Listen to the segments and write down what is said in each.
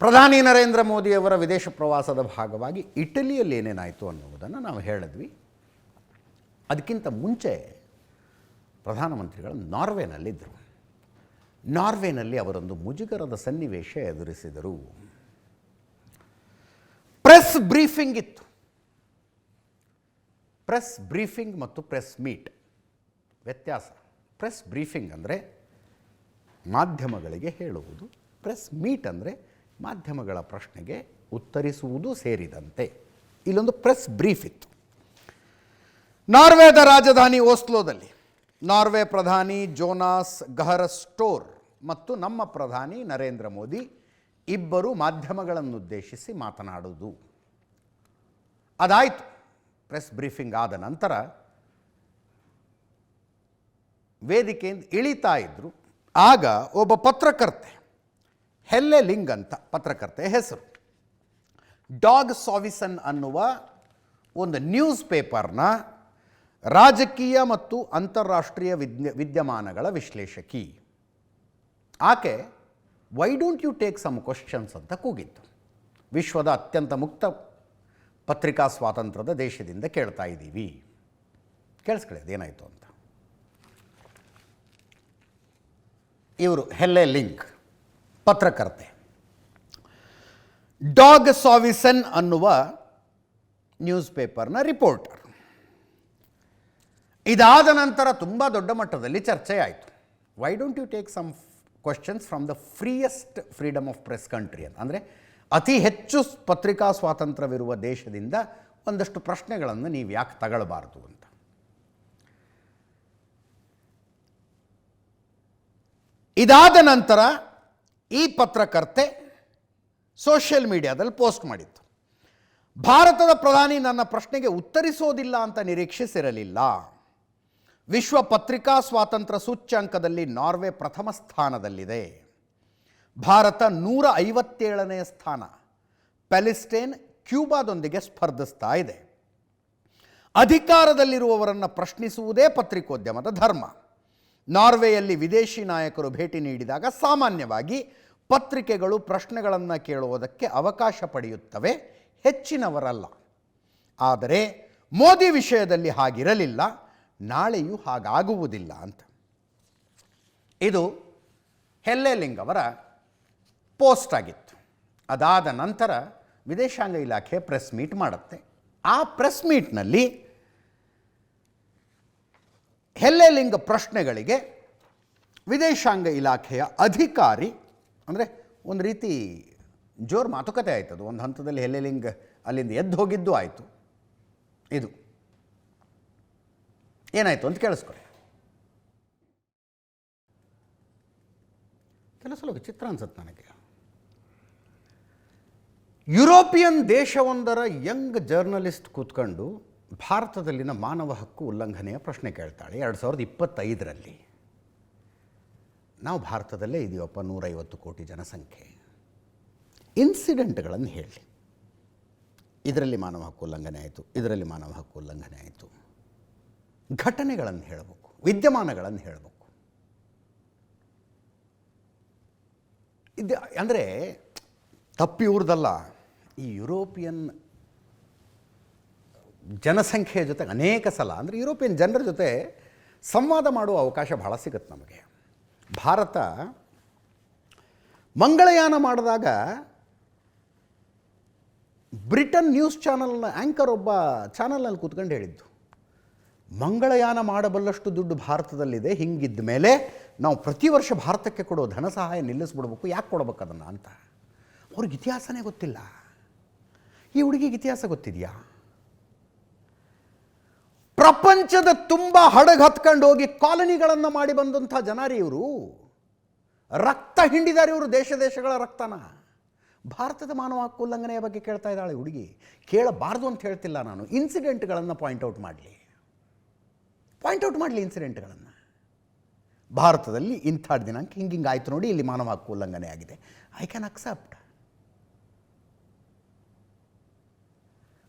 ಪ್ರಧಾನಿ ನರೇಂದ್ರ ಮೋದಿಯವರ ವಿದೇಶ ಪ್ರವಾಸದ ಭಾಗವಾಗಿ ಇಟಲಿಯಲ್ಲಿ ಏನೇನಾಯಿತು ಅನ್ನುವುದನ್ನು ನಾವು ಹೇಳಿದ್ವಿ. ಅದಕ್ಕಿಂತ ಮುಂಚೆ ಪ್ರಧಾನಮಂತ್ರಿಗಳು ನಾರ್ವೆನಲ್ಲಿದ್ದರು. ನಾರ್ವೆನಲ್ಲಿ ಅವರೊಂದು ಮುಜುಗರದ ಸನ್ನಿವೇಶ ಎದುರಿಸಿದರು. ಪ್ರೆಸ್ ಬ್ರೀಫಿಂಗ್ ಇತ್ತು. ಪ್ರೆಸ್ ಬ್ರೀಫಿಂಗ್ ಮತ್ತು ಪ್ರೆಸ್ ಮೀಟ್ ವ್ಯತ್ಯಾಸ. ಪ್ರೆಸ್ ಬ್ರೀಫಿಂಗ್ ಅಂದರೆ ಮಾಧ್ಯಮಗಳಿಗೆ ಹೇಳುವುದು, ಪ್ರೆಸ್ ಮೀಟ್ ಅಂದರೆ ಮಾಧ್ಯಮಗಳ ಪ್ರಶ್ನೆಗೆ ಉತ್ತರಿಸುವುದು ಸೇರಿದಂತೆ. ಇಲ್ಲೊಂದು ಪ್ರೆಸ್ ಬ್ರೀಫ್ ಇತ್ತು. ನಾರ್ವೆದ ರಾಜಧಾನಿ ಓಸ್ಲೋದಲ್ಲಿ ನಾರ್ವೆ ಪ್ರಧಾನಿ ಜೋನಾಸ್ ಗಹರ್ ಸ್ಟೋರ್ ಮತ್ತು ನಮ್ಮ ಪ್ರಧಾನಿ ನರೇಂದ್ರ ಮೋದಿ ಇಬ್ಬರು ಮಾಧ್ಯಮಗಳನ್ನುದ್ದೇಶಿಸಿ ಮಾತನಾಡುವುದು ಅದಾಯಿತು. ಪ್ರೆಸ್ ಬ್ರೀಫಿಂಗ್ ಆದ ನಂತರ ವೇದಿಕೆಯಿಂದ ಇಳಿತಾ ಇದ್ದರು. ಆಗ ಒಬ್ಬ ಪತ್ರಕರ್ತೆ, ಹೆಲ್ಲೆ ಲಿಂಗ್ ಅಂತ ಪತ್ರಕರ್ತೆ ಹೆಸರು, ಡಾಗ್ ಸಾವಿಸನ್ ಅನ್ನುವ ಒಂದು ನ್ಯೂಸ್ ಪೇಪರ್ನ ರಾಜಕೀಯ ಮತ್ತು ಅಂತಾರಾಷ್ಟ್ರೀಯ ವಿದ್ಯಮಾನಗಳ ವಿಶ್ಲೇಷಕಿ. ಆಕೆ why don't you take some questions ಅಂತ ಕೂಗಿತ್ತು. ವಿಶ್ವದ ಅತ್ಯಂತ ಮುಕ್ತ ಪತ್ರಿಕಾ ಸ್ವಾತಂತ್ರ್ಯದ ದೇಶದಿಂದ ಕೇಳ್ತಾ ಇದ್ದೀವಿ. ಕೇಳಿಸ್ಕೊಳ್ಳಿ ಅದೇನಾಯಿತು ಅಂತ. ಇವರು ಹೆಲ್ಲೆ ಲಿಂಕ್ ಪತ್ರಕರ್ತೆ, ಡಾಗ್ ಸಾವಿಸನ್ ಅನ್ನುವ ನ್ಯೂಸ್ ಪೇಪರ್ನ ರಿಪೋರ್ಟರ್. ಇದಾದ ನಂತರ ತುಂಬ ದೊಡ್ಡ ಮಟ್ಟದಲ್ಲಿ ಚರ್ಚೆ ಆಯಿತು. Why don't you take some questions from the freest freedom of press country ಅಂತ, ಅಂದರೆ ಅತಿ ಹೆಚ್ಚು ಪತ್ರಿಕಾ ಸ್ವಾತಂತ್ರ್ಯವಿರುವ ದೇಶದಿಂದ ಒಂದಷ್ಟು ಪ್ರಶ್ನೆಗಳನ್ನು ನೀವು ಯಾಕೆ ತಗೊಳ್ಬಾರ್ದು ಅಂತ. ಇದಾದ ನಂತರ ಈ ಪತ್ರಕರ್ತೆ ಸೋಷಿಯಲ್ ಮೀಡಿಯಾದಲ್ಲಿ ಪೋಸ್ಟ್ ಮಾಡಿತ್ತು. ಭಾರತದ ಪ್ರಧಾನಿ ನನ್ನ ಪ್ರಶ್ನೆಗೆ ಉತ್ತರಿಸೋದಿಲ್ಲ ಅಂತ ನಿರೀಕ್ಷಿಸಿರಲಿಲ್ಲ. ವಿಶ್ವ ಪತ್ರಿಕಾ ಸ್ವಾತಂತ್ರ್ಯ ಸೂಚ್ಯಂಕದಲ್ಲಿ ನಾರ್ವೆ ಪ್ರಥಮ ಸ್ಥಾನದಲ್ಲಿದೆ. ಭಾರತ 157ನೇ ಸ್ಥಾನ. ಪ್ಯಾಲೆಸ್ಟೈನ್ ಕ್ಯೂಬಾದೊಂದಿಗೆ ಸ್ಪರ್ಧಿಸ್ತಾ ಇದೆ. ಅಧಿಕಾರದಲ್ಲಿರುವವರನ್ನು ಪ್ರಶ್ನಿಸುವುದೇ ಪತ್ರಿಕೋದ್ಯಮದ ಧರ್ಮ. ನಾರ್ವೆಯಲ್ಲಿ ವಿದೇಶಿ ನಾಯಕರು ಭೇಟಿ ನೀಡಿದಾಗ ಸಾಮಾನ್ಯವಾಗಿ ಪತ್ರಿಕೆಗಳು ಪ್ರಶ್ನೆಗಳನ್ನು ಕೇಳುವುದಕ್ಕೆ ಅವಕಾಶ ಪಡೆಯುತ್ತವೆ, ಹೆಚ್ಚಿನವರಲ್ಲ. ಆದರೆ ಮೋದಿ ವಿಷಯದಲ್ಲಿ ಹಾಗಿರಲಿಲ್ಲ, ನಾಳೆಯೂ ಹಾಗಾಗುವುದಿಲ್ಲ ಅಂತ. ಇದು ಹೆಲ್ಲೆ ಲಿಂಗ್ ಅವರ ಪೋಸ್ಟ್ ಆಗಿತ್ತು. ಅದಾದ ನಂತರ ವಿದೇಶಾಂಗ ಇಲಾಖೆ ಪ್ರೆಸ್ ಮೀಟ್ ಮಾಡುತ್ತೆ. ಆ ಪ್ರೆಸ್ ಮೀಟ್ನಲ್ಲಿ ಹೆಲ್ಲೆ ಲಿಂಗ್ ಪ್ರಶ್ನೆಗಳಿಗೆ ವಿದೇಶಾಂಗ ಇಲಾಖೆಯ ಅಧಿಕಾರಿ, ಅಂದರೆ ಒಂದು ರೀತಿ ಜೋರು ಮಾತುಕತೆ ಆಯ್ತದು. ಒಂದು ಹಂತದಲ್ಲಿ ಹೆಲ್ಲೆ ಲಿಂಗ್ ಅಲ್ಲಿಂದ ಎದ್ದು ಹೋಗಿದ್ದು ಆಯಿತು. ಇದು ಏನಾಯಿತು ಅಂತ ಕೇಳಿಸ್ಕೊಳ್ಳಿ. ಕೆಲವು ಸಲ ವಿಚಿತ್ರ ಅನ್ಸುತ್ತೆ ನನಗೆ. ಯುರೋಪಿಯನ್ ದೇಶವೊಂದರ ಯಂಗ್ ಜರ್ನಲಿಸ್ಟ್ ಕೂತ್ಕೊಂಡು ಭಾರತದಲ್ಲಿನ ಮಾನವ ಹಕ್ಕು ಉಲ್ಲಂಘನೆಯ ಪ್ರಶ್ನೆ ಕೇಳ್ತಾಳೆ 2025ರಲ್ಲಿ. ನಾವು ಭಾರತದಲ್ಲೇ ಇದೀವಪ್ಪ, 150 ಕೋಟಿ ಜನಸಂಖ್ಯೆ. ಇನ್ಸಿಡೆಂಟ್ಗಳನ್ನು ಹೇಳಿ, ಇದರಲ್ಲಿ ಮಾನವ ಹಕ್ಕು ಉಲ್ಲಂಘನೆ ಆಯಿತು, ಇದರಲ್ಲಿ ಮಾನವ ಹಕ್ಕು ಉಲ್ಲಂಘನೆ ಆಯಿತು. ಘಟನೆಗಳನ್ನು ಹೇಳಬೇಕು, ವಿದ್ಯಮಾನಗಳನ್ನು ಹೇಳಬೇಕು. ಇದು ಅಂದರೆ ತಪ್ಪು ಇವ್ರದಲ್ಲ, ಈ ಯುರೋಪಿಯನ್ ಜನಸಂಖ್ಯೆಯ ಜೊತೆ ಅನೇಕ ಸಲ, ಅಂದರೆ ಯುರೋಪಿಯನ್ ಜನರ ಜೊತೆ ಸಂವಾದ ಮಾಡುವ ಅವಕಾಶ ಬಹಳ ಸಿಗುತ್ತೆ ನಮಗೆ. ಭಾರತ ಮಂಗಳಯಾನ ಮಾಡಿದಾಗ ಬ್ರಿಟನ್ ನ್ಯೂಸ್ ಚಾನಲ್ನ ಆ್ಯಂಕರ್ ಒಬ್ಬ ಚಾನಲ್ನಲ್ಲಿ ಕೂತ್ಕೊಂಡು ಹೇಳಿದ್ದು, ಮಂಗಳಯಾನ ಮಾಡಬಲ್ಲಷ್ಟು ದುಡ್ಡು ಭಾರತದಲ್ಲಿದೆ, ಹಿಂಗಿದ್ದ ಮೇಲೆ ನಾವು ಪ್ರತಿ ವರ್ಷ ಭಾರತಕ್ಕೆ ಕೊಡೋ ಧನ ಸಹಾಯ ನಿಲ್ಲಿಸ್ಬಿಡ್ಬೇಕು, ಯಾಕೆ ಕೊಡ್ಬೇಕು ಅದನ್ನು ಅಂತ. ಅವ್ರಿಗೆ ಇತಿಹಾಸನೇ ಗೊತ್ತಿಲ್ಲ. ಈ ಹುಡುಗಿಗೆ ಇತಿಹಾಸ ಗೊತ್ತಿದೆಯಾ? ಪ್ರಪಂಚದ ತುಂಬ ಹಡಗು ಹತ್ಕೊಂಡು ಹೋಗಿ ಕಾಲನಿಗಳನ್ನು ಮಾಡಿ ಬಂದಂಥ ಜನರು ಇವರು. ರಕ್ತ ಹಿಂಡಿದ್ದಾರೆ ಇವರು, ದೇಶಗಳ ರಕ್ತನ. ಭಾರತದ ಮಾನವ ಹಕ್ಕು ಉಲ್ಲಂಘನೆಯ ಬಗ್ಗೆ ಕೇಳ್ತಾ ಇದ್ದಾಳೆ ಹುಡುಗಿ. ಕೇಳಬಾರ್ದು ಅಂತ ಹೇಳ್ತಿಲ್ಲ ನಾನು, ಇನ್ಸಿಡೆಂಟ್ಗಳನ್ನು ಪಾಯಿಂಟ್ಔಟ್ ಮಾಡಲಿ ಇನ್ಸಿಡೆಂಟ್ಗಳನ್ನು. ಭಾರತದಲ್ಲಿ ಇಂಥ ದಿನಾಂಕ ಹಿಂಗಾಯ್ತು ನೋಡಿ, ಇಲ್ಲಿ ಮಾನವ ಹಕ್ಕು ಉಲ್ಲಂಘನೆ ಆಗಿದೆ. I can accept.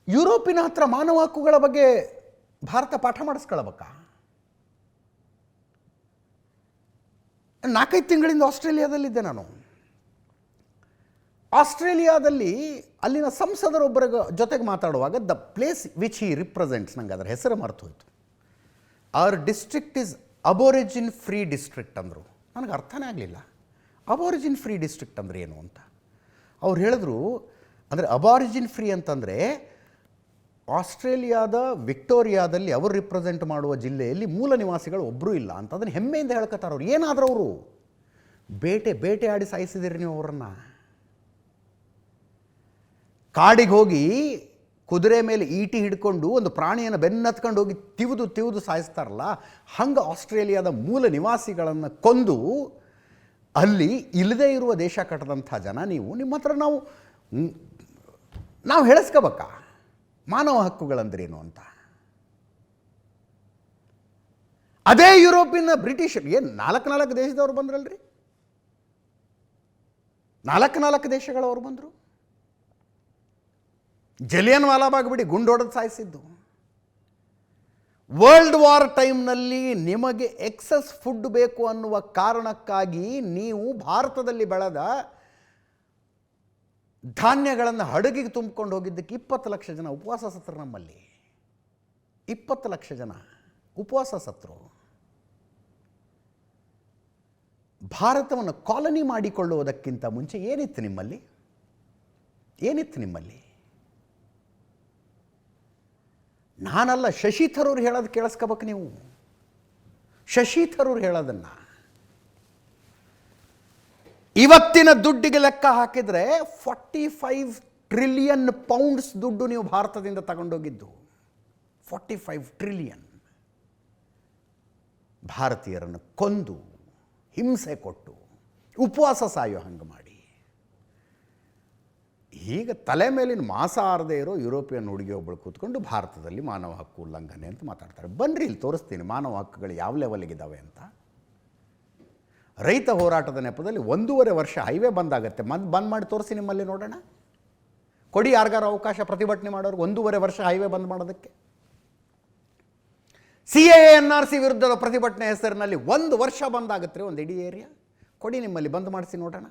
ಯುರೋಪಿನ ಹತ್ರ ಮಾನವ ಹಕ್ಕುಗಳ ಬಗ್ಗೆ ಭಾರತ ಪಾಠ ಮಾಡಿಸ್ಕೊಳ್ಬೇಕಾ? 4-5 ತಿಂಗಳಿಂದ ಆಸ್ಟ್ರೇಲಿಯಾದಲ್ಲಿದ್ದೆ ನಾನು. ಆಸ್ಟ್ರೇಲಿಯಾದಲ್ಲಿ ಅಲ್ಲಿನ ಸಂಸದರೊಬ್ಬರ ಜೊತೆಗೆ ಮಾತಾಡುವಾಗ the place which he represents, ನಂಗೆ ಅದರ ಹೆಸರು ಮರೆತು ಹೋಯಿತು. Our district is aborigine free district ಅಂದರು. ನನಗೆ ಅರ್ಥನೇ ಆಗಲಿಲ್ಲ ಅಬೋರಿಜಿನ್ ಫ್ರೀ ಡಿಸ್ಟ್ರಿಕ್ಟ್ ಅಂದರೆ ಏನು ಅಂತ. ಅವ್ರು ಹೇಳಿದ್ರು, ಅಂದರೆ ಅಬೋರಿಜಿನ್ ಫ್ರೀ ಅಂತಂದರೆ ಆಸ್ಟ್ರೇಲಿಯಾದ ವಿಕ್ಟೋರಿಯಾದಲ್ಲಿ ಅವರು ರಿಪ್ರೆಸೆಂಟ್ ಮಾಡುವ ಜಿಲ್ಲೆಯಲ್ಲಿ ಮೂಲ ನಿವಾಸಿಗಳು ಒಬ್ಬರೂ ಇಲ್ಲ ಅಂತ ಅದನ್ನು ಹೆಮ್ಮೆಯಿಂದ ಹೇಳ್ಕೊತಾರೆ. ಅವ್ರು ಏನಾದರೂ ಅವರು ಬೇಟೆ ಆಡಿ ಸಾಯಿಸಿದಿರಿ ನೀವು ಅವರನ್ನು. ಕಾಡಿಗೆ ಹೋಗಿ ಕುದುರೆ ಮೇಲೆ ಈಟಿ ಹಿಡ್ಕೊಂಡು ಒಂದು ಪ್ರಾಣಿಯನ್ನು ಬೆನ್ನತ್ಕೊಂಡು ಹೋಗಿ ತಿವಿದು ಸಾಯಿಸ್ತಾರಲ್ಲ, ಹಂಗೆ ಆಸ್ಟ್ರೇಲಿಯಾದ ಮೂಲ ನಿವಾಸಿಗಳನ್ನು ಕೊಂದು ಅಲ್ಲಿ ಇಲ್ಲದೇ ಇರುವ ದೇಶ ಕಟ್ಟದಂಥ ಜನ ನೀವು. ನಿಮ್ಮ ಹತ್ರ ನಾವು ಹೇಳಿಸ್ಕೋಬೇಕಾ ಮಾನವ ಹಕ್ಕುಗಳಂದ್ರೇನು ಅಂತ? ಅದೇ ಯುರೋಪಿನ ಬ್ರಿಟಿಷ್ ಏನು 4 ದೇಶದವ್ರು ಬಂದ್ರಲ್ರಿ, 4 ದೇಶಗಳವರು ಬಂದರು. ಜಲಿಯನ್ ವಾಲಾಬಾಗ್ ಬಿಡಿ, ಗುಂಡೊಡೆದು ಸಾಯಿಸಿದ್ದು. ವರ್ಲ್ಡ್ ವಾರ್ ಟೈಮ್ನಲ್ಲಿ ನಿಮಗೆ ಎಕ್ಸಸ್ ಫುಡ್ ಬೇಕು ಅನ್ನುವ ಕಾರಣಕ್ಕಾಗಿ ನೀವು ಭಾರತದಲ್ಲಿ ಬೆಳೆದ ಧಾನ್ಯಗಳನ್ನು ಹಡಗಿಗೆ ತುಂಬಿಕೊಂಡು ಹೋಗಿದ್ದಕ್ಕೆ 20 ಲಕ್ಷ ಜನ ಉಪವಾಸ ಸತ್ತರು. ನಮ್ಮಲ್ಲಿ 20 ಲಕ್ಷ ಜನ ಉಪವಾಸ ಸತ್ತರು. ಭಾರತವನ್ನು ಕಾಲನಿ ಮಾಡಿಕೊಳ್ಳುವುದಕ್ಕಿಂತ ಮುಂಚೆ ಏನಿತ್ತು ನಿಮ್ಮಲ್ಲಿ? ನಾನಲ್ಲ, ಶಶಿ ಥರೂರ್ ಹೇಳೋದು ಕೇಳಿಸ್ಕೋಬೇಕು ನೀವು. ಶಶಿ ಥರೂರ್ ಹೇಳೋದನ್ನು ಇವತ್ತಿನ ದುಡ್ಡಿಗೆ ಲೆಕ್ಕ ಹಾಕಿದರೆ 45 ಟ್ರಿಲಿಯನ್ ಪೌಂಡ್ಸ್ ದುಡ್ಡು ನೀವು ಭಾರತದಿಂದ ತಗೊಂಡೋಗಿದ್ದು. 45 ಟ್ರಿಲಿಯನ್ ಭಾರತೀಯರನ್ನು ಕೊಂದು ಹಿಂಸೆ ಕೊಟ್ಟು ಉಪವಾಸ ಸಾಯೋ ಹಂಗೆ ಮಾಡಿ, ಈಗ ತಲೆ ಮೇಲಿನ ಮಾಸ ಆರದೇ ಇರೋ ಯುರೋಪಿಯನ್ ಹುಡುಗಿ ಒಬ್ಬಳು ಕೂತ್ಕೊಂಡು ಭಾರತದಲ್ಲಿ ಮಾನವ ಹಕ್ಕು ಉಲ್ಲಂಘನೆ ಅಂತ ಮಾತಾಡ್ತಾರೆ. ಬನ್ನಿರಿ ಇಲ್ಲಿ ತೋರಿಸ್ತೀನಿ ಮಾನವ ಹಕ್ಕುಗಳು ಯಾವ ಲೆವೆಲ್ಗಿದ್ದಾವೆ ಅಂತ. ರೈತ ಹೋರಾಟದ ನೆಪದಲ್ಲಿ 1.5 ವರ್ಷ ಹೈವೇ ಬಂದಾಗತ್ತೆ. ಬಂದ್ ಮಾಡಿ ತೋರಿಸಿ ನಿಮ್ಮಲ್ಲಿ ನೋಡೋಣ. ಕೊಡಿ ಯಾರಿಗಾರು ಅವಕಾಶ ಪ್ರತಿಭಟನೆ ಮಾಡೋರು 1.5 ವರ್ಷ ಹೈವೇ ಬಂದ್ ಮಾಡೋದಕ್ಕೆ. CAA NRC ವಿರುದ್ಧದ ಪ್ರತಿಭಟನೆ ಹೆಸರಿನಲ್ಲಿ 1 ವರ್ಷ ಬಂದಾಗತ್ತೆ ರೀ ಒಂದು ಇಡೀ ಏರಿಯಾ. ಕೊಡಿ ನಿಮ್ಮಲ್ಲಿ ಬಂದ್ ಮಾಡಿಸಿ ನೋಡೋಣ.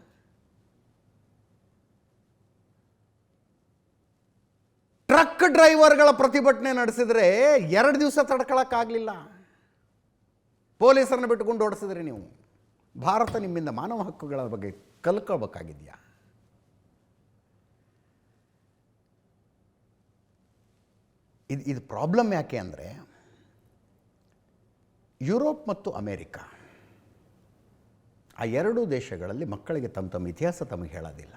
ಟ್ರಕ್ ಡ್ರೈವರ್ಗಳ ಪ್ರತಿಭಟನೆ ನಡೆಸಿದರೆ 2 ದಿವಸ ತಡ್ಕೊಳ್ಳೋಕ್ಕಾಗಲಿಲ್ಲ. ಪೊಲೀಸರನ್ನು ಬಿಟ್ಟುಕೊಂಡು ಓಡಿಸಿದ್ರಿ ನೀವು. ಭಾರತ ನಿಮ್ಮಿಂದ ಮಾನವ ಹಕ್ಕುಗಳ ಬಗ್ಗೆ ಕಲ್ಕೋಬೇಕಾಗಿದೆಯಾ? ಇದು ಪ್ರಾಬ್ಲಮ್ ಯಾಕೆ ಅಂದರೆ, ಯುರೋಪ್ ಮತ್ತು ಅಮೇರಿಕಾ ಆ 2 ದೇಶಗಳಲ್ಲಿ ಮಕ್ಕಳಿಗೆ ತಮ್ಮ ಇತಿಹಾಸ ತಮಗೆ ಹೇಳೋದಿಲ್ಲ.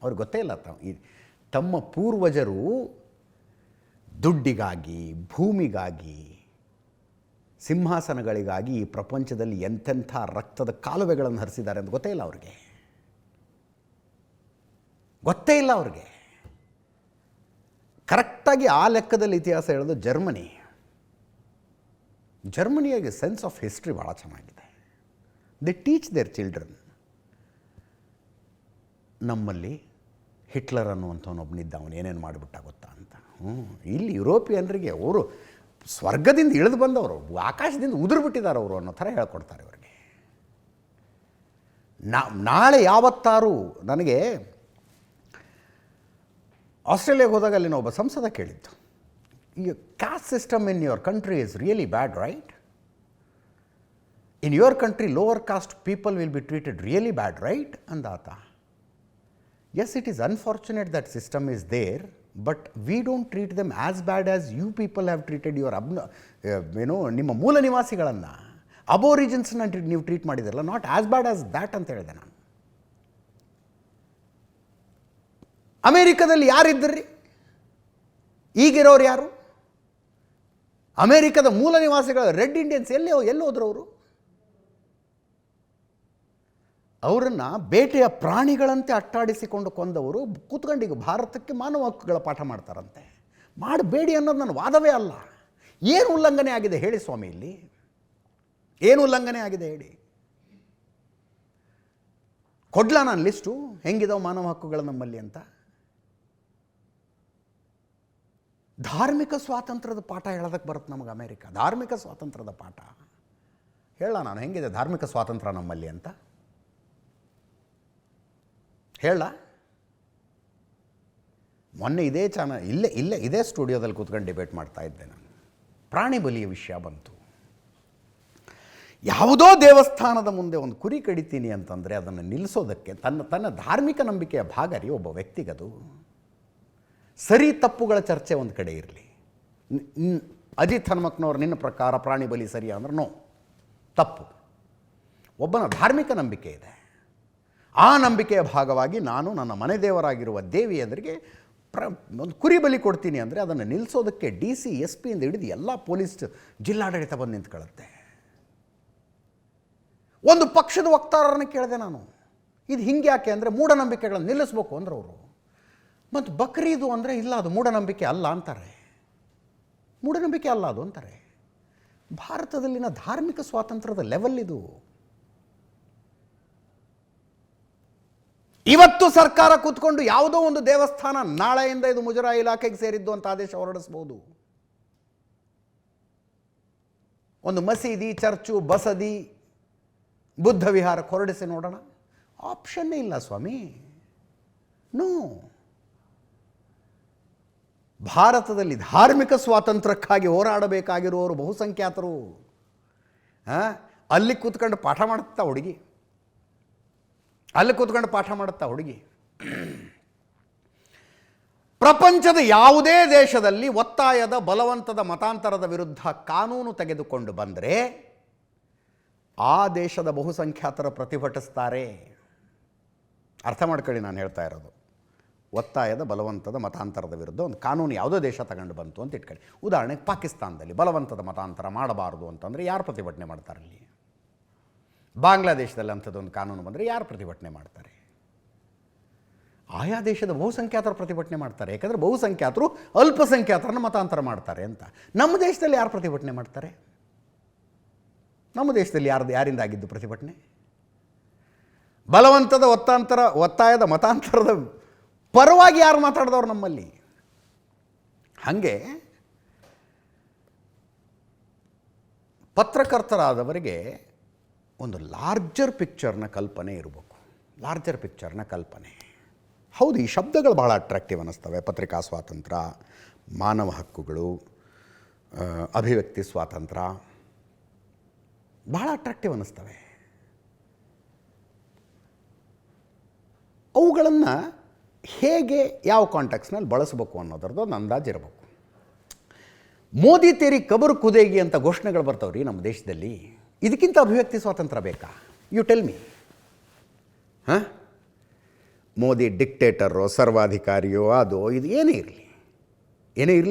ಅವ್ರಿಗೆ ಗೊತ್ತೇ ಇಲ್ಲ. ತಮ್ಮ ಪೂರ್ವಜರು ದುಡ್ಡಿಗಾಗಿ, ಭೂಮಿಗಾಗಿ, ಸಿಂಹಾಸನಗಳಿಗಾಗಿ ಈ ಪ್ರಪಂಚದಲ್ಲಿ ಎಂತೆಂಥ ರಕ್ತದ ಕಾಲುವೆಗಳನ್ನು ಹರಿಸಿದ್ದಾರೆ ಅಂತ ಗೊತ್ತೇ ಇಲ್ಲ ಅವ್ರಿಗೆ. ಕರೆಕ್ಟಾಗಿ ಆ ಲೆಕ್ಕದಲ್ಲಿ ಇತಿಹಾಸ ಹೇಳೋದು ಜರ್ಮನಿಯಾಗಿ ಸೆನ್ಸ್ ಆಫ್ ಹಿಸ್ಟ್ರಿ ಭಾಳ ಚೆನ್ನಾಗಿದೆ. They teach their children. ನಮ್ಮಲ್ಲಿ ಹಿಟ್ಲರ್ ಅನ್ನುವಂಥವನೊಬ್ಬನಿದ್ದ, ಅವನು ಏನೇನು ಮಾಡಿಬಿಟ್ಟ ಗೊತ್ತಾ ಅಂತ. ಇಲ್ಲಿ ಯುರೋಪಿಯನ್ರಿಗೆ ಅವರು ಸ್ವರ್ಗದಿಂದ ಇಳಿದು ಬಂದವರು, ಆಕಾಶದಿಂದ ಉದುರ್ಬಿಟ್ಟಿದ್ದಾರೆ ಅವರು ಅನ್ನೋ ಥರ ಹೇಳ್ಕೊಡ್ತಾರೆ ಅವರಿಗೆ. ನಾಳೆ ಯಾವತ್ತಾರು ನನಗೆ ಆಸ್ಟ್ರೇಲಿಯಾಗೆ ಹೋದಾಗ ಅಲ್ಲಿನ ಒಬ್ಬ ಸಂಸದ ಕೇಳಿದ್ದು, ಈ caste system in your country is really bad, right? In your country lower caste people will be treated really bad, right ಅಂದಾತ. Yes, it is unfortunate that system is there, but we don't treat them as bad as you people have treated your ನಿಮ್ಮ ಮೂಲ ನಿವಾಸಿಗಳನ್ನು, ಅಬೋರಿಜಿನ್ಸ್ನ ನೀವು treat ಮಾಡಿದಿರಲ್ಲ, not as bad as that ಅಂತ ಹೇಳಿದೆ ನಾನು. ಅಮೇರಿಕದಲ್ಲಿ ಯಾರಿದ್ದರ್ರಿ? ಈಗಿರೋರು ಯಾರು? ಅಮೇರಿಕದ ಮೂಲ ನಿವಾಸಿಗಳು ರೆಡ್ ಇಂಡಿಯನ್ಸ್ ಎಲ್ಲಿ ಹೋದ್ರು ಅವರು? ಅವರನ್ನು ಬೇಟೆಯ ಪ್ರಾಣಿಗಳಂತೆ ಅಟ್ಟಾಡಿಸಿಕೊಂಡು ಕೊಂದವರು ಕೂತ್ಕೊಂಡೀಗ ಭಾರತಕ್ಕೆ ಮಾನವ ಹಕ್ಕುಗಳ ಪಾಠ ಮಾಡ್ತಾರಂತೆ. ಮಾಡಬೇಡಿ ಅನ್ನೋದು ನನ್ನ ವಾದವೇ ಅಲ್ಲ. ಏನು ಉಲ್ಲಂಘನೆ ಆಗಿದೆ ಹೇಳಿ ಸ್ವಾಮಿ, ಇಲ್ಲಿ ಏನು ಉಲ್ಲಂಘನೆ ಆಗಿದೆ ಹೇಳಿ? ಕೊಡ್ಲಾ ನಾನು ಲಿಸ್ಟು ಹೆಂಗಿದಾವೆ ಮಾನವ ಹಕ್ಕುಗಳು ನಮ್ಮಲ್ಲಿ ಅಂತ? ಧಾರ್ಮಿಕ ಸ್ವಾತಂತ್ರ್ಯದ ಪಾಠ ಹೇಳೋದಕ್ಕೆ ಬರುತ್ತೆ ನಮಗೆ ಅಮೇರಿಕ. ಧಾರ್ಮಿಕ ಸ್ವಾತಂತ್ರ್ಯದ ಪಾಠ ಹೇಳ ನಾನು, ಹೆಂಗಿದೆ ಧಾರ್ಮಿಕ ಸ್ವಾತಂತ್ರ್ಯ ನಮ್ಮಲ್ಲಿ ಅಂತ ಹೇಳ. ಮೊನ್ನೆ ಇದೇ ಇದೇ ಸ್ಟುಡಿಯೋದಲ್ಲಿ ಕೂತ್ಕೊಂಡು ಡಿಬೇಟ್ ಮಾಡ್ತಾ ಇದ್ದೆ ನಾನು. ಪ್ರಾಣಿ ಬಲಿಯ ವಿಷಯ ಬಂತು. ಯಾವುದೋ ದೇವಸ್ಥಾನದ ಮುಂದೆ ಒಂದು ಕುರಿ ಕಡಿತೀನಿ ಅಂತಂದರೆ ಅದನ್ನು ನಿಲ್ಲಿಸೋದಕ್ಕೆ ತನ್ನ ಧಾರ್ಮಿಕ ನಂಬಿಕೆಯ ಭಾಗ ರೀ ಒಬ್ಬ ವ್ಯಕ್ತಿಗದು. ಸರಿ ತಪ್ಪುಗಳ ಚರ್ಚೆ ಒಂದು ಕಡೆ ಇರಲಿ. ಅಜಿತ್ ಹನುಮಕ್ನವ್ರು ನಿನ್ನ ಪ್ರಕಾರ ಪ್ರಾಣಿ ಬಲಿ ಸರಿ ಅಂದ್ರೆ ನೋ, ತಪ್ಪು. ಒಬ್ಬನ ಧಾರ್ಮಿಕ ನಂಬಿಕೆ ಇದೆ. ಆ ನಂಬಿಕೆಯ ಭಾಗವಾಗಿ ನಾನು ನನ್ನ ಮನೆ ದೇವರಾಗಿರುವ ದೇವಿ ಎದುರಿಗೆ ಒಂದು ಕುರಿ ಬಲಿ ಕೊಡ್ತೀನಿ ಅಂದರೆ ಅದನ್ನು ನಿಲ್ಲಿಸೋದಕ್ಕೆ DC SP ಇಂದ ಹಿಡಿದು ಎಲ್ಲ ಪೊಲೀಸ್ ಜಿಲ್ಲಾಡಳಿತ ಬಂದು ನಿಂತ್ಕೊಳ್ಳುತ್ತೆ. ಒಂದು ಪಕ್ಷದ ವಕ್ತಾರರನ್ನು ಕೇಳಿದೆ ನಾನು, ಇದು ಹಿಂಗೆ ಯಾಕೆ ಅಂದರೆ ಮೂಢನಂಬಿಕೆಗಳನ್ನು ನಿಲ್ಲಿಸ್ಬೇಕು ಅಂದ್ರೆ ಅವರು. ಮತ್ತು ಬಕ್ರೀದು ಅಂದರೆ ಇಲ್ಲ ಅದು ಮೂಢನಂಬಿಕೆ ಅಲ್ಲ ಅಂತಾರೆ. ಮೂಢನಂಬಿಕೆ ಅಲ್ಲ ಅದು ಅಂತಾರೆ. ಭಾರತದಲ್ಲಿನ ಧಾರ್ಮಿಕ ಸ್ವಾತಂತ್ರ್ಯದ ಲೆವೆಲ್ ಇದು. ಇವತ್ತು ಸರ್ಕಾರ ಕೂತ್ಕೊಂಡು ಯಾವುದೋ ಒಂದು ದೇವಸ್ಥಾನ ನಾಳೆಯಿಂದ ಇದು ಮುಜರಾಯಿ ಇಲಾಖೆಗೆ ಸೇರಿದ್ದು ಅಂತ ಆದೇಶ ಹೊರಡಿಸ್ಬೋದು. ಒಂದು ಮಸೀದಿ, ಚರ್ಚು, ಬಸದಿ, ಬುದ್ಧ ವಿಹಾರಕ್ಕೆ ಹೊರಡಿಸಿ ನೋಡೋಣ. ಆಪ್ಷನ್ನೇ ಇಲ್ಲ ಸ್ವಾಮಿ. ನೋ. ಭಾರತದಲ್ಲಿ ಧಾರ್ಮಿಕ ಸ್ವಾತಂತ್ರ್ಯಕ್ಕಾಗಿ ಹೋರಾಡಬೇಕಾಗಿರುವವರು ಬಹುಸಂಖ್ಯಾತರು. ಅಲ್ಲಿ ಕೂತ್ಕೊಂಡು ಪಾಠ ಮಾಡುತ್ತಾ ಹುಡುಗಿ, ಅಲ್ಲಿ ಕೂತ್ಕೊಂಡು ಪಾಠ ಮಾಡುತ್ತಾ ಹುಡುಗಿ. ಪ್ರಪಂಚದ ಯಾವುದೇ ದೇಶದಲ್ಲಿ ಒತ್ತಾಯದ ಬಲವಂತದ ಮತಾಂತರದ ವಿರುದ್ಧ ಕಾನೂನು ತೆಗೆದುಕೊಂಡು ಬಂದರೆ ಆ ದೇಶದ ಬಹುಸಂಖ್ಯಾತರ ಪ್ರತಿಭಟಿಸ್ತಾರೆ. ಅರ್ಥ ಮಾಡ್ಕೊಳ್ಳಿ ನಾನು ಹೇಳ್ತಾ ಇರೋದು. ಒತ್ತಾಯದ ಬಲವಂತದ ಮತಾಂತರದ ವಿರುದ್ಧ ಒಂದು ಕಾನೂನು ಯಾವುದೋ ದೇಶ ತಗೊಂಡು ಬಂತು ಅಂತ ಇಟ್ಕೊಳ್ಳಿ. ಉದಾಹರಣೆಗೆ ಪಾಕಿಸ್ತಾನದಲ್ಲಿ ಬಲವಂತದ ಮತಾಂತರ ಮಾಡಬಾರ್ದು ಅಂತಂದರೆ ಯಾರು ಪ್ರತಿಭಟನೆ ಮಾಡ್ತಾರಲ್ಲಿ? ಬಾಂಗ್ಲಾದೇಶದಲ್ಲಿ ಅಂಥದ್ದೊಂದು ಕಾನೂನು ಬಂದರೆ ಯಾರು ಪ್ರತಿಭಟನೆ ಮಾಡ್ತಾರೆ? ಆಯಾ ದೇಶದ ಬಹುಸಂಖ್ಯಾತರು ಪ್ರತಿಭಟನೆ ಮಾಡ್ತಾರೆ. ಯಾಕಂದರೆ ಬಹುಸಂಖ್ಯಾತರು ಅಲ್ಪಸಂಖ್ಯಾತರನ್ನು ಮತಾಂತರ ಮಾಡ್ತಾರೆ ಅಂತ. ನಮ್ಮ ದೇಶದಲ್ಲಿ ಯಾರು ಪ್ರತಿಭಟನೆ ಮಾಡ್ತಾರೆ? ನಮ್ಮ ದೇಶದಲ್ಲಿ ಯಾರಿಂದ ಆಗಿದ್ದು ಪ್ರತಿಭಟನೆ? ಬಲವಂತದ ಒತ್ತಾಯದ ಮತಾಂತರದ ಪರವಾಗಿ ಯಾರು ಮಾತಾಡಿದವರು ನಮ್ಮಲ್ಲಿ? ಹಾಗೆ ಪತ್ರಕರ್ತರಾದವರಿಗೆ ಒಂದು ಲಾರ್ಜರ್ ಪಿಕ್ಚರ್ನ ಕಲ್ಪನೆ ಇರಬೇಕು. ಲಾರ್ಜರ್ ಪಿಕ್ಚರ್ನ ಕಲ್ಪನೆ. ಹೌದು, ಈ ಶಬ್ದಗಳು ಭಾಳ ಅಟ್ರಾಕ್ಟಿವ್ ಅನ್ನಿಸ್ತವೆ. ಪತ್ರಿಕಾ ಸ್ವಾತಂತ್ರ್ಯ, ಮಾನವ ಹಕ್ಕುಗಳು, ಅಭಿವ್ಯಕ್ತಿ ಸ್ವಾತಂತ್ರ್ಯ ಭಾಳ ಅಟ್ರಾಕ್ಟಿವ್ ಅನ್ನಿಸ್ತವೆ. ಅವುಗಳನ್ನು ಹೇಗೆ ಯಾವ ಕಾಂಟೆಕ್ಸ್ನಲ್ಲಿ ಬಳಸಬೇಕು ಅನ್ನೋದ್ರದ್ದು ಒಂದು ಅಂದಾಜು ಇರಬೇಕು. ಮೋದಿ ತೇರಿ ಕಬರ್ ಕುದೇಗಿ ಅಂತ ಘೋಷಣೆಗಳು ಬರ್ತಾವ್ರಿ ನಮ್ಮ ದೇಶದಲ್ಲಿ. ಇದಕ್ಕಿಂತ ಅಭಿವ್ಯಕ್ತಿ ಸ್ವಾತಂತ್ರ್ಯ ಬೇಕಾ? You tell me. ಮೋದಿ ಡಿಕ್ಟೇಟರೋ ಸರ್ವಾಧಿಕಾರಿಯೋ ಅದು ಇದು ಏನೇ ಇರಲಿ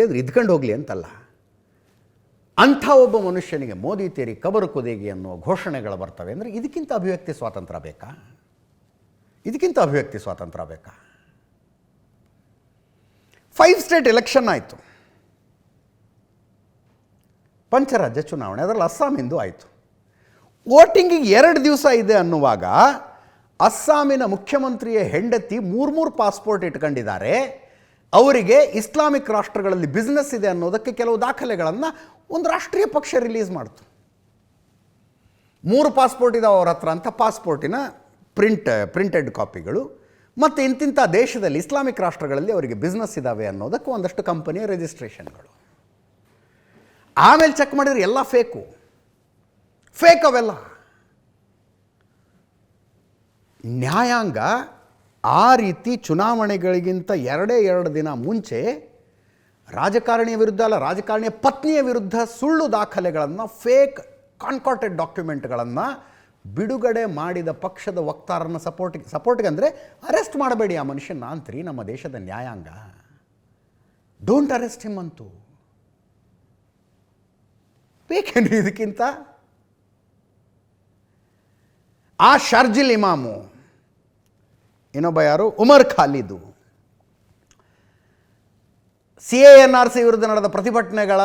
ಅಂದರೆ ಇದ್ಕೊಂಡು ಹೋಗಲಿ ಅಂತಲ್ಲ. ಅಂಥ ಒಬ್ಬ ಮನುಷ್ಯನಿಗೆ ಮೋದಿ ತೇರಿ ಕಬರ್ ಕುದೇಗಿ ಅನ್ನೋ ಘೋಷಣೆಗಳು ಬರ್ತವೆ ಅಂದರೆ ಇದಕ್ಕಿಂತ ಅಭಿವ್ಯಕ್ತಿ ಸ್ವಾತಂತ್ರ್ಯ ಬೇಕಾ? ಇದಕ್ಕಿಂತ ಅಭಿವ್ಯಕ್ತಿ ಸ್ವಾತಂತ್ರ್ಯ ಬೇಕಾ? 5 ಸ್ಟೇಟ್ ಎಲೆಕ್ಷನ್ ಆಯಿತು, ಪಂಚರಾಜ್ಯ ಚುನಾವಣೆ, ಅದರಲ್ಲಿ ಅಸ್ಸಾಮಿಂದು ಆಯಿತು. ವೋಟಿಂಗಿಗೆ 2 ದಿವಸ ಇದೆ ಅನ್ನುವಾಗ ಅಸ್ಸಾಮಿನ ಮುಖ್ಯಮಂತ್ರಿಯ ಹೆಂಡತಿ 3 ಪಾಸ್ಪೋರ್ಟ್ ಇಟ್ಕೊಂಡಿದ್ದಾರೆ. ಅವರಿಗೆ ಇಸ್ಲಾಮಿಕ್ ರಾಷ್ಟ್ರಗಳಲ್ಲಿ ಬಿಸ್ನೆಸ್ ಇದೆ ಅನ್ನೋದಕ್ಕೆ ಕೆಲವು ದಾಖಲೆಗಳನ್ನು ಒಂದು ರಾಷ್ಟ್ರೀಯ ಪಕ್ಷ ರಿಲೀಸ್ ಮಾಡ್ತು. 3 ಪಾಸ್ಪೋರ್ಟ್ ಇದಾವೆ ಅವ್ರ ಹತ್ರ ಅಂತ ಪಾಸ್ಪೋರ್ಟಿನ ಪ್ರಿಂಟೆಡ್ ಕಾಪಿಗಳು ಮತ್ತು ಇಂತಿಂಥ ದೇಶದಲ್ಲಿ ಇಸ್ಲಾಮಿಕ್ ರಾಷ್ಟ್ರಗಳಲ್ಲಿ ಅವರಿಗೆ ಬಿಸ್ನೆಸ್ ಇದ್ದಾವೆ ಅನ್ನೋದಕ್ಕೆ ಒಂದಷ್ಟು ಕಂಪನಿಯ ರಿಜಿಸ್ಟ್ರೇಷನ್ಗಳು. ಆಮೇಲೆ ಚೆಕ್ ಮಾಡಿದರೆ ಎಲ್ಲ ಫೇಕ್ ಅವೆಲ್ಲ. ನ್ಯಾಯಾಂಗ ಆ ರೀತಿ ಚುನಾವಣೆಗಳಿಗಿಂತ 2 ದಿನ ಮುಂಚೆ ರಾಜಕಾರಣಿಯ ವಿರುದ್ಧ ಅಲ್ಲ, ರಾಜಕಾರಣಿಯ ಪತ್ನಿಯ ವಿರುದ್ಧ ಸುಳ್ಳು ದಾಖಲೆಗಳನ್ನು, ಫೇಕ್ ಕಾನ್ಕಾರ್ಟೆಡ್ ಡಾಕ್ಯುಮೆಂಟ್ಗಳನ್ನು ಬಿಡುಗಡೆ ಮಾಡಿದ ಪಕ್ಷದ ವಕ್ತಾರನ ಸಪೋರ್ಟ್ಗೆ ಅಂದರೆ ಅರೆಸ್ಟ್ ಮಾಡಬೇಡಿ ಆ ಮನುಷ್ಯನ ಅಂತ್ರಿ ನಮ್ಮ ದೇಶದ ನ್ಯಾಯಾಂಗ. ಡೋಂಟ್ ಅರೆಸ್ಟ್ ಹಿಮ್ ಅಂತು. ಬೇಕೇನ್ರಿ ಇದಕ್ಕಿಂತ? ಆ ಶಾರ್ಜಿಲ್ ಇಮಾಮು, ಇನ್ನೊಬ್ಬ ಯಾರು, ಉಮರ್ ಖಾಲಿದು, CANRC ವಿರುದ್ಧ ನಡೆದ ಪ್ರತಿಭಟನೆಗಳ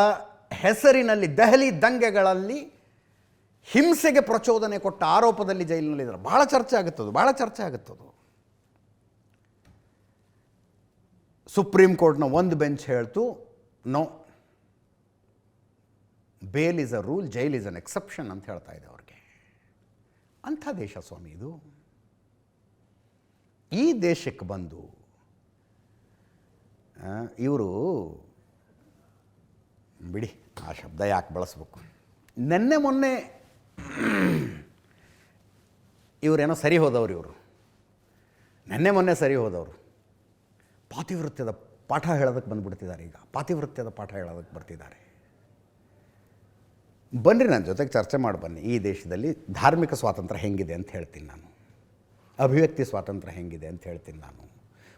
ಹೆಸರಿನಲ್ಲಿ ದೆಹಲಿ ದಂಗೆಗಳಲ್ಲಿ ಹಿಂಸೆಗೆ ಪ್ರಚೋದನೆ ಕೊಟ್ಟ ಆರೋಪದಲ್ಲಿ ಜೈಲಿನಲ್ಲಿದ್ದಾರೆ. ಭಾಳ ಚರ್ಚೆ ಆಗುತ್ತದು. ಸುಪ್ರೀಂ ಕೋರ್ಟ್ನ ಒಂದು ಬೆಂಚ್ ಹೇಳ್ತು, no, bail is a rule, jail is an exception ಅಂತ ಹೇಳ್ತಾ ಇದೆ ಅವ್ರಿಗೆ. ಅಂಥ ದೇಶ ಸ್ವಾಮಿ ಇದು. ಈ ದೇಶಕ್ಕೆ ಬಂದು ಇವರು ಬಿಡಿ, ಆ ಶಬ್ದ ಯಾಕೆ ಬಳಸ್ಬೇಕು. ನೆನ್ನೆ ಮೊನ್ನೆ ಇವರೇನೋ ಸರಿ ಹೋದವರು, ಇವರು ನೆನ್ನೆ ಮೊನ್ನೆ ಸರಿ ಹೋದವರು ಪಾತಿವೃತ್ಯದ ಪಾಠ ಹೇಳೋದಕ್ಕೆ ಬಂದುಬಿಡ್ತಿದ್ದಾರೆ. ಈಗ ಪಾತಿವೃತ್ಯದ ಪಾಠ ಹೇಳೋದಕ್ಕೆ ಬರ್ತಿದ್ದಾರೆ. ಬನ್ನಿರಿ, ನನ್ನ ಜೊತೆಗೆ ಚರ್ಚೆ ಮಾಡಿ ಬನ್ನಿ. ಈ ದೇಶದಲ್ಲಿ ಧಾರ್ಮಿಕ ಸ್ವಾತಂತ್ರ್ಯ ಹೆಂಗಿದೆ ಅಂತ ಹೇಳ್ತೀನಿ ನಾನು, ಅಭಿವ್ಯಕ್ತಿ ಸ್ವಾತಂತ್ರ್ಯ ಹೆಂಗಿದೆ ಅಂತ ಹೇಳ್ತೀನಿ ನಾನು,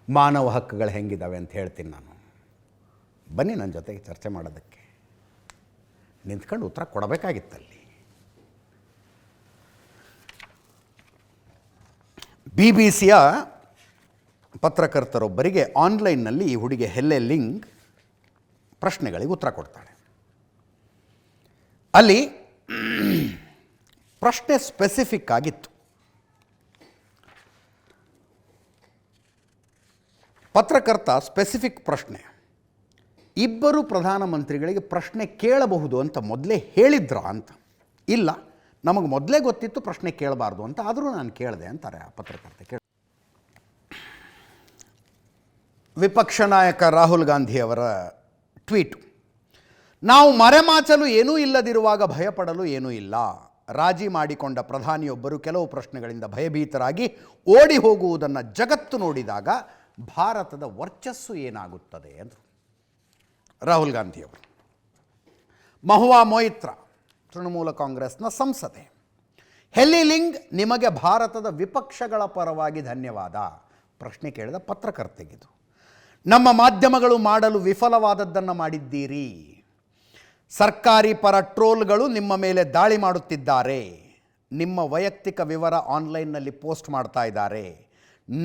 ಮಾನವ ಹಕ್ಕುಗಳು ಹೆಂಗಿದ್ದಾವೆ ಅಂತ ಹೇಳ್ತೀನಿ ನಾನು. ಬನ್ನಿ ನನ್ನ ಜೊತೆಗೆ ಚರ್ಚೆ ಮಾಡೋದಕ್ಕೆ. ನಿಂತ್ಕೊಂಡು ಉತ್ತರ ಕೊಡಬೇಕಾಗಿತ್ತಲ್ಲಿ. BBC-ಯ ಪತ್ರಕರ್ತರೊಬ್ಬರಿಗೆ ಆನ್ಲೈನ್ನಲ್ಲಿ ಈ ಹುಡುಗಿ ಹೆಲ್ಲೆ ಲಿಂಗ್ ಪ್ರಶ್ನೆಗಳಿಗೆ ಉತ್ತರ ಕೊಡ್ತಾಳೆ. ಅಲ್ಲಿ ಪ್ರಶ್ನೆ ಸ್ಪೆಸಿಫಿಕ್ ಆಗಿತ್ತು. ಪತ್ರಕರ್ತ ಸ್ಪೆಸಿಫಿಕ್ ಪ್ರಶ್ನೆ, ಇಬ್ಬರು ಪ್ರಧಾನಮಂತ್ರಿಗಳಿಗೆ ಪ್ರಶ್ನೆ ಕೇಳಬಹುದು ಅಂತ ಮೊದಲೇ ಹೇಳಿದ್ರ ಅಂತ. ಇಲ್ಲ, ನಮಗೆ ಮೊದಲೇ ಗೊತ್ತಿತ್ತು ಪ್ರಶ್ನೆ ಕೇಳಬಾರ್ದು ಅಂತ, ಆದರೂ ನಾನು ಕೇಳಿದೆ ಅಂತಾರೆ ಆ ಪತ್ರಕರ್ತ. ವಿಪಕ್ಷ ನಾಯಕ ರಾಹುಲ್ ಗಾಂಧಿಯವರ ಟ್ವೀಟು, ನಾವು ಮರೆಮಾಚಲು ಏನೂ ಇಲ್ಲದಿರುವಾಗ ಭಯಪಡಲು ಏನೂ ಇಲ್ಲ. ರಾಜಿ ಮಾಡಿಕೊಂಡ ಪ್ರಧಾನಿಯೊಬ್ಬರು ಕೆಲವು ಪ್ರಶ್ನೆಗಳಿಂದ ಭಯಭೀತರಾಗಿ ಓಡಿ ಹೋಗುವುದನ್ನು ಜಗತ್ತು ನೋಡಿದಾಗ ಭಾರತದ ವರ್ಚಸ್ಸು ಏನಾಗುತ್ತದೆ ಅಂದರು ರಾಹುಲ್ ಗಾಂಧಿಯವರು. ಮಹುವಾ ಮೊಯಿತ್ರಾ, ತೃಣಮೂಲ ಕಾಂಗ್ರೆಸ್ನ ಸಂಸದೆ. ಹೆಲ್ಲಿ ಲಿಂಗ್, ನಿಮಗೆ ಭಾರತದ ವಿಪಕ್ಷಗಳ ಪರವಾಗಿ ಧನ್ಯವಾದ. ಪ್ರಶ್ನೆ ಕೇಳಿದ ಪತ್ರಕರ್ತೆಗಿದು. ನಮ್ಮ ಮಾಧ್ಯಮಗಳು ಮಾಡಲು ವಿಫಲವಾದದ್ದನ್ನು ಮಾಡಿದ್ದೀರಿ. ಸರ್ಕಾರಿ ಪರ ಟ್ರೋಲ್ಗಳು ನಿಮ್ಮ ಮೇಲೆ ದಾಳಿ ಮಾಡುತ್ತಿದ್ದಾರೆ. ನಿಮ್ಮ ವೈಯಕ್ತಿಕ ವಿವರ ಆನ್ಲೈನ್ನಲ್ಲಿ ಪೋಸ್ಟ್ ಮಾಡ್ತಾ ಇದ್ದಾರೆ.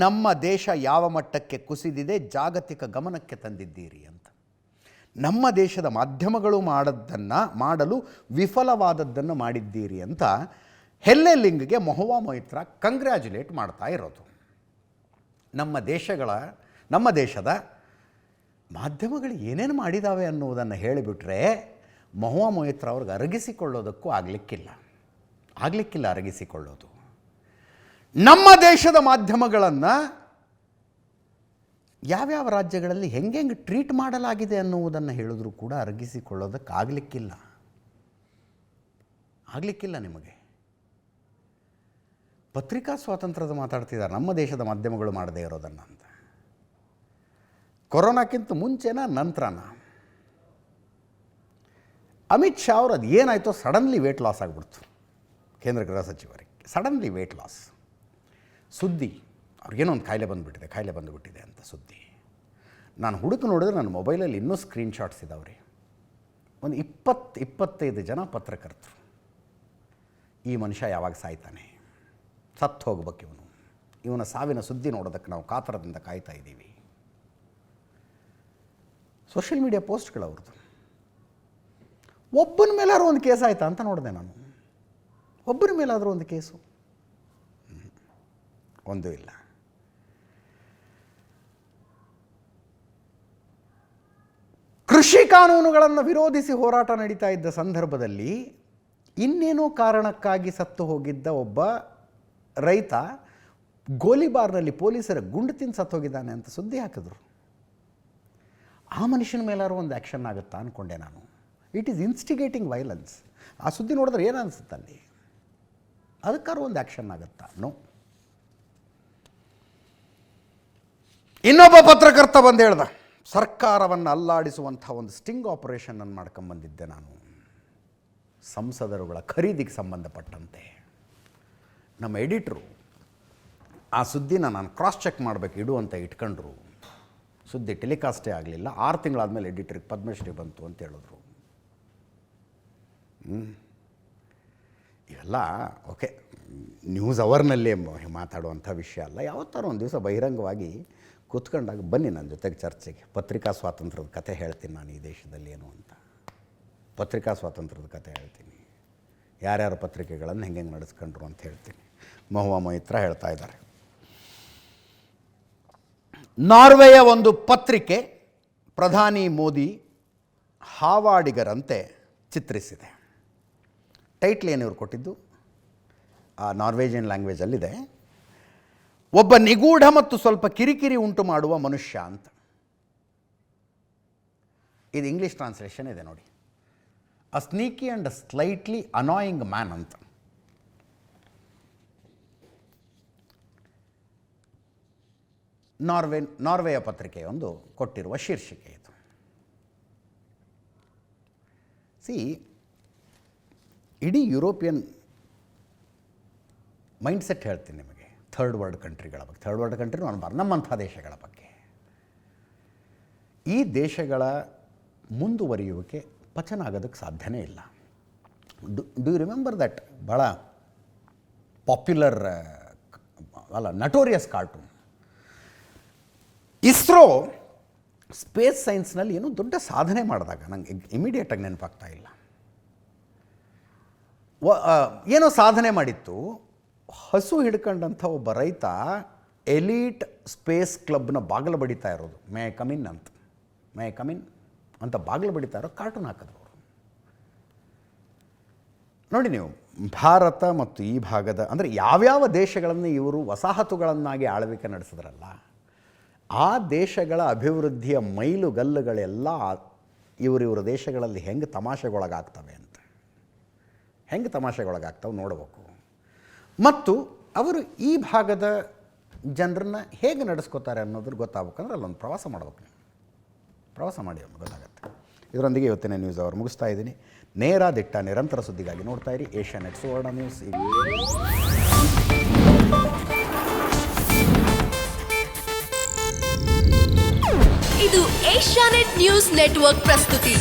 ನಮ್ಮ ದೇಶ ಯಾವ ಮಟ್ಟಕ್ಕೆ ಕುಸಿದಿದೆ ಜಾಗತಿಕ ಗಮನಕ್ಕೆ ತಂದಿದ್ದೀರಿ ಅಂತ. ನಮ್ಮ ದೇಶದ ಮಾಧ್ಯಮಗಳು ಮಾಡಲು ವಿಫಲವಾದದ್ದನ್ನು ಮಾಡಿದ್ದೀರಿ ಅಂತ ಹೆಲ್ಲೆ ಲಿಂಗ್ಗೆ ಮಹುವಾ ಮೊಯಿತ್ರಾ ಕಂಗ್ರ್ಯಾಚುಲೇಟ್ ಮಾಡ್ತಾ ಇರೋದು. ನಮ್ಮ ದೇಶದ ಮಾಧ್ಯಮಗಳು ಏನೇನು ಮಾಡಿದ್ದಾವೆ ಅನ್ನುವುದನ್ನು ಹೇಳಿಬಿಟ್ರೆ ಮಹುವಾ ಮೊಯಿತ್ರಾ ಅವ್ರಿಗೆ ಅರಗಿಸಿಕೊಳ್ಳೋದಕ್ಕೂ ಆಗಲಿಕ್ಕಿಲ್ಲ ಅರಗಿಸಿಕೊಳ್ಳೋದು. ನಮ್ಮ ದೇಶದ ಮಾಧ್ಯಮಗಳನ್ನು ಯಾವ್ಯಾವ ರಾಜ್ಯಗಳಲ್ಲಿ ಹೆಂಗೆ ಟ್ರೀಟ್ ಮಾಡಲಾಗಿದೆ ಅನ್ನುವುದನ್ನು ಹೇಳಿದ್ರೂ ಕೂಡ ಅರಗಿಸಿಕೊಳ್ಳೋದಕ್ಕಾಗಲಿಕ್ಕಿಲ್ಲ ನಿಮಗೆ. ಪತ್ರಿಕಾ ಸ್ವಾತಂತ್ರ್ಯದ ಮಾತಾಡ್ತಿದ್ದಾರೆ, ನಮ್ಮ ದೇಶದ ಮಾಧ್ಯಮಗಳು ಮಾಡದೇ ಇರೋದನ್ನು ಅಂತ. ಕೊರೋನಾಕ್ಕಿಂತ ಮುಂಚೆನಾ ನಂತರನ ಅಮಿತ್ ಶಾ ಅವರು ಅದು ಏನಾಯಿತೋ ಸಡನ್ಲಿ ವೇಟ್ ಲಾಸ್ ಆಗಿಬಿಡ್ತು. ಕೇಂದ್ರ ಗೃಹ ಸಚಿವರಿಗೆ ಸಡನ್ಲಿ ವೇಟ್ ಲಾಸ್ ಸುದ್ದಿ. ಅವ್ರಿಗೇನೋ ಒಂದು ಕಾಯಿಲೆ ಬಂದುಬಿಟ್ಟಿದೆ ಅಂತ ಸುದ್ದಿ. ನಾನು ಹುಡುಕು ನೋಡಿದ್ರೆ ನನ್ನ ಮೊಬೈಲಲ್ಲಿ ಇನ್ನೂ ಸ್ಕ್ರೀನ್ಶಾಟ್ಸ್ ಇದ್ದಾವ್ರಿ. ಒಂದು 20-25 ಜನ ಪತ್ರಕರ್ತರು. ಈ ಮನುಷ್ಯ ಯಾವಾಗ ಸಾಯ್ತಾನೆ, ಸತ್ತು ಹೋಗ್ಬೇಕು ಇವನ ಸಾವಿನ ಸುದ್ದಿ ನೋಡೋದಕ್ಕೆ ನಾವು ಕಾತರದಿಂದ ಕಾಯ್ತಾ ಇದ್ದೀವಿ. ಸೋಷಿಯಲ್ ಮೀಡಿಯಾ ಪೋಸ್ಟ್ಗಳು ಅವ್ರದ್ದು. ಒಬ್ಬನ ಮೇಲಾದ್ರೂ ಒಂದು ಕೇಸ್ ಆಯಿತಾ ಅಂತ ನೋಡಿದೆ ನಾನು. ಒಬ್ಬನ ಮೇಲಾದರೂ ಒಂದು ಕೇಸು ಒಂದೂ ಇಲ್ಲ. ಕೃಷಿ ಕಾನೂನುಗಳನ್ನು ವಿರೋಧಿಸಿ ಹೋರಾಟ ನಡೀತಾ ಇದ್ದ ಸಂದರ್ಭದಲ್ಲಿ ಇನ್ನೇನೋ ಕಾರಣಕ್ಕಾಗಿ ಸತ್ತು ಹೋಗಿದ್ದ ಒಬ್ಬ ರೈತ ಗೋಲಿಬಾರ್ನಲ್ಲಿ ಪೊಲೀಸರ ಗುಂಡು ತಿಂದು ಸತ್ತು ಹೋಗಿದ್ದಾನೆ ಅಂತ ಸುದ್ದಿ ಹಾಕಿದ್ರು. ಆ ಮನುಷ್ಯನ ಮೇಲಾದ್ರೂ ಒಂದು ಆ್ಯಕ್ಷನ್ ಆಗುತ್ತಾ ಅಂದ್ಕೊಂಡೆ ನಾನು. It is instigating violence. ಆ ಸುದ್ದಿ ನೋಡಿದ್ರೆ ಏನು ಅನಿಸುತ್ತಲ್ಲಿ, ಅದಕ್ಕಾದ್ರೂ ಒಂದು ಆ್ಯಕ್ಷನ್ ಆಗುತ್ತಾ? ನೋ. ಇನ್ನೊಬ್ಬ ಪತ್ರಕರ್ತ ಬಂದು ಹೇಳ್ದ, ಸರ್ಕಾರವನ್ನು ಅಲ್ಲಾಡಿಸುವಂಥ ಒಂದು ಸ್ಟಿಂಗ್ ಆಪರೇಷನನ್ನು ಮಾಡ್ಕೊಂಬಂದಿದ್ದೆ ನಾನು ಸಂಸದರುಗಳ ಖರೀದಿಗೆ ಸಂಬಂಧಪಟ್ಟಂತೆ. ನಮ್ಮ ಎಡಿಟ್ರು ಆ ಸುದ್ದಿನ ನಾನು ಕ್ರಾಸ್ ಚೆಕ್ ಮಾಡಬೇಕು ಇಡು ಅಂತ ಇಟ್ಕೊಂಡ್ರು. ಸುದ್ದಿ ಟೆಲಿಕಾಸ್ಟೇ ಆಗಲಿಲ್ಲ. 6 ತಿಂಗಳಾದಮೇಲೆ ಎಡಿಟ್ರಿಗೆ ಪದ್ಮಶ್ರೀ ಬಂತು ಅಂತ ಹೇಳಿದ್ರು. ಇವೆಲ್ಲ ಓಕೆ, ನ್ಯೂಸ್ ಅವರ್ನಲ್ಲೇ ಮಾತಾಡುವಂಥ ವಿಷಯ ಅಲ್ಲ. ಯಾವತ್ತಾರು ಒಂದು ದಿವಸ ಬಹಿರಂಗವಾಗಿ ಕೂತ್ಕೊಂಡಾಗ ಬನ್ನಿ ನನ್ನ ಜೊತೆಗೆ ಚರ್ಚೆಗೆ. ಪತ್ರಿಕಾ ಸ್ವಾತಂತ್ರ್ಯದ ಕಥೆ ಹೇಳ್ತೀನಿ ನಾನು ಈ ದೇಶದಲ್ಲಿ ಏನು ಅಂತ. ಪತ್ರಿಕಾ ಸ್ವಾತಂತ್ರ್ಯದ ಕಥೆ ಹೇಳ್ತೀನಿ, ಯಾರ್ಯಾರು ಪತ್ರಿಕೆಗಳನ್ನು ಹೆಂಗೆ ನಡೆಸ್ಕೊಂಡ್ರು ಅಂತ ಹೇಳ್ತೀನಿ. ಮಹುವಾ ಮೊಯಿತ್ರಾ ಹೇಳ್ತಾ ಇದ್ದಾರೆ, ನಾರ್ವೆಯ ಒಂದು ಪತ್ರಿಕೆ ಪ್ರಧಾನಿ ಮೋದಿ ಹಾವಾಡಿಗರಂತೆ ಚಿತ್ರಿಸಿದೆ. ಟೈಟ್ಲ್ ಏನು ಇವ್ರು ಕೊಟ್ಟಿದ್ದು ಆ ನಾರ್ವೇಜಿಯನ್ ಲ್ಯಾಂಗ್ವೇಜಲ್ಲಿದೆ, ಒಬ್ಬ ನಿಗೂಢ ಮತ್ತು ಸ್ವಲ್ಪ ಕಿರಿಕಿರಿ ಉಂಟು ಮಾಡುವ ಮನುಷ್ಯ ಅಂತ. ಇದು ಇಂಗ್ಲೀಷ್ ಟ್ರಾನ್ಸ್ಲೇಷನ್ ಇದೆ ನೋಡಿ. ಅ ಸ್ನೀಕಿ ಆ್ಯಂಡ್ ಸ್ಲೈಟ್ಲಿ ಅನಾಯಿಂಗ್ ಮ್ಯಾನ್ ಅಂತ. ನಾರ್ವೆಯ ಪತ್ರಿಕೆಯೊಂದು ಕೊಟ್ಟಿರುವ ಶೀರ್ಷಿಕೆ ಇದು. ಇಡೀ ಯುರೋಪಿಯನ್ ಮೈಂಡ್ಸೆಟ್ ಹೇಳ್ತೀನಿ ನಿಮಗೆ, ಥರ್ಡ್ ವರ್ಲ್ಡ್ ಕಂಟ್ರಿಗಳ ಬಗ್ಗೆ. ಥರ್ಡ್ ವರ್ಲ್ಡ್ ಕಂಟ್ರಿನೂ ಅನ್ಬಾರ್ದು, ನಮ್ಮಂಥ ದೇಶಗಳ ಬಗ್ಗೆ. ಈ ದೇಶಗಳ ಮುಂದುವರಿಯುವಿಕೆ ಪಚನ ಆಗೋದಕ್ಕೆ ಸಾಧ್ಯನೇ ಇಲ್ಲ. ಡು ಯು ರಿಮೆಂಬರ್ ದಟ್ ಭಾಳ popular notorious cartoon? ISRO space ಸೈನ್ಸ್ನಲ್ಲಿ ಏನೋ ದೊಡ್ಡ ಸಾಧನೆ ಮಾಡಿದಾಗ, ನಂಗೆ ಇಮಿಡಿಯೇಟಾಗಿ ನೆನಪಾಗ್ತಾ ಇಲ್ಲ, ಏನೋ ಸಾಧನೆ ಮಾಡಿತ್ತು. ಹಸು ಹಿಡ್ಕೊಂಡಂಥ ಒಬ್ಬ ರೈತ ಎಲೀಟ್ ಸ್ಪೇಸ್ ಕ್ಲಬ್ನ ಬಾಗಿಲು ಬಡಿತಾ ಇರೋದು, ಮೇ ಕಮಿನ್ ಅಂತ ಬಾಗಿಲು ಬಡಿತಾ ಇರೋ ಕಾರ್ಟೂನ್ ಹಾಕಿದ್ರು ಅವರು. ನೋಡಿ ನೀವು, ಭಾರತ ಮತ್ತು ಈ ಭಾಗದ ಅಂದರೆ ಯಾವ್ಯಾವ ದೇಶಗಳನ್ನು ಇವರು ವಸಾಹತುಗಳನ್ನಾಗಿ ಆಳ್ವಿಕೆ ನಡೆಸಿದ್ರಲ್ಲ, ಆ ದೇಶಗಳ ಅಭಿವೃದ್ಧಿಯ ಮೈಲುಗಲ್ಲುಗಳೆಲ್ಲ ಇವರಿವರ ದೇಶಗಳಲ್ಲಿ ಹೆಂಗೆ ತಮಾಷೆಗೊಳಗಾಗ್ತವೆ ಅಂತ, ಹೆಂಗೆ ತಮಾಷೆಗೊಳಗಾಗ್ತವೆ ನೋಡಬೇಕು. ಮತ್ತು ಅವರು ಈ ಭಾಗದ ಜನರನ್ನ ಹೇಗೆ ನಡೆಸ್ಕೋತಾರೆ ಅನ್ನೋದ್ರ ಗೊತ್ತಾಗಬೇಕಂದ್ರೆ ಅಲ್ಲೊಂದು ಪ್ರವಾಸ ಮಾಡ್ಬೇಕು. ನೀವು ಪ್ರವಾಸ ಮಾಡಿ ಗೊತ್ತಾಗತ್ತೆ. ಇದರೊಂದಿಗೆ ಇವತ್ತಿನ ನ್ಯೂಸ್ ಅವರು ಮುಗಿಸ್ತಾ ಇದ್ದೀನಿ. ನೇರ ದಿಟ್ಟ ನಿರಂತರ ಸುದ್ದಿಗಾಗಿ ನೋಡ್ತಾ ಇರಿ ಏಷ್ಯಾನೆಟ್ ಸುವರ್ಣ ನ್ಯೂಸ್. ಇದು ಏಷ್ಯಾನೆಟ್ ನ್ಯೂಸ್ ನೆಟ್ವರ್ಕ್ ಪ್ರಸ್ತುತಿ.